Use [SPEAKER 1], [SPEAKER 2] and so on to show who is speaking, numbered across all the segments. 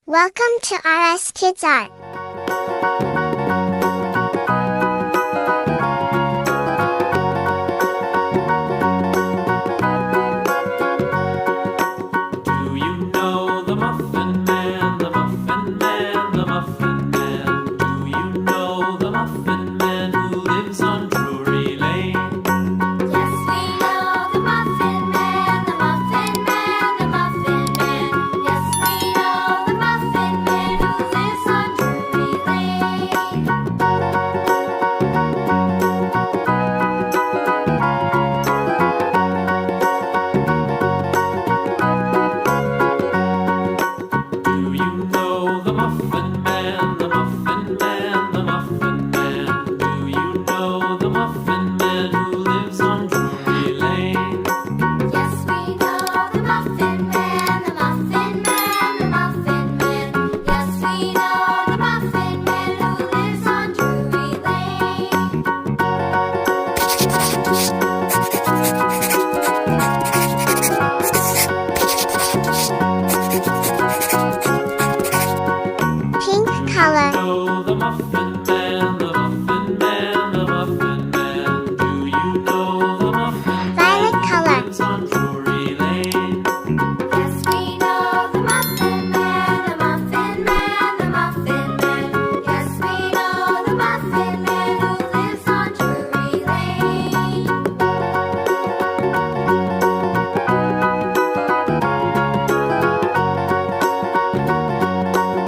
[SPEAKER 1] Welcome to RS Kids Art.
[SPEAKER 2] Do you know the Muffin Man, the Muffin Man, the Muffin Man? Do you know the Muffin Man who lives on Drury Lane?
[SPEAKER 3] Yes, we know the Muffin Man, the Muffin Man, the Muffin Man. Yes, we know the Muffin Man who lives on Drury Lane.
[SPEAKER 2] Do you know the Muffin Man, the Muffin Man, the Muffin Man? Do you know the Muffin Man who lives on Drury Lane?
[SPEAKER 3] Yes, we know the Muffin Man, the Muffin Man, the Muffin Man. Yes, we know the Muffin Man who lives on Drury Lane.
[SPEAKER 1] Pink color.
[SPEAKER 2] Know the Muffin Man, the Muffin Man, the Muffin Man. Do you know the Muffin Man
[SPEAKER 1] Violet color.
[SPEAKER 2] who lives on Drury Lane?
[SPEAKER 3] Yes, we know the Muffin Man, the Muffin Man, the Muffin Man. Yes, we know the Muffin Man who lives on Drury Lane.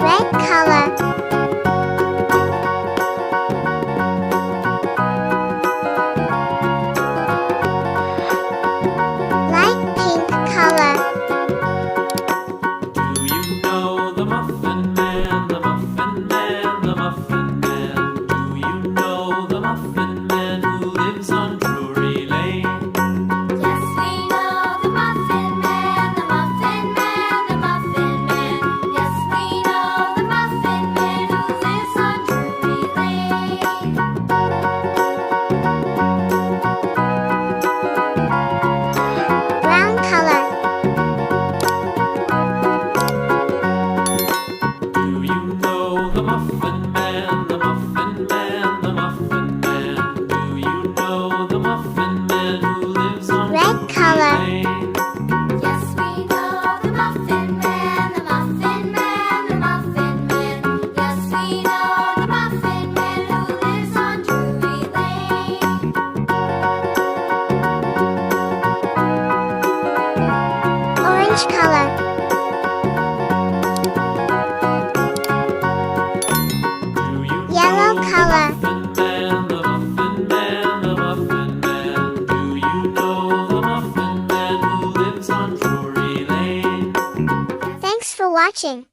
[SPEAKER 1] Red color. Light pink color.
[SPEAKER 2] Do you know the Muffin Man, the Muffin Man, the Muffin Man? Do you know the Muffin Man who lives on Drury Lane?
[SPEAKER 3] Yes, we know the Muffin Man, the Muffin Man, the Muffin Man. Yes, we know the Muffin Man who lives on Drury Lane.
[SPEAKER 1] Brown color.
[SPEAKER 2] Do you know the Muffin Man, the Muffin Man, the Muffin Man? Do you know the Muffin Man who lives on
[SPEAKER 1] Red
[SPEAKER 2] Drury
[SPEAKER 1] color.
[SPEAKER 2] Lane?
[SPEAKER 3] Yes, we know the Muffin Man, the Muffin Man, the Muffin Man. Yes, we know the Muffin Man who lives on Drury Lane.
[SPEAKER 1] Orange color.
[SPEAKER 2] Do you
[SPEAKER 1] Yellow
[SPEAKER 2] know
[SPEAKER 1] color.
[SPEAKER 2] the Muffin Man, the Muffin Man, the Muffin Man? Do you know the Muffin Man who lives on Drury Lane?
[SPEAKER 1] Thanks for watching.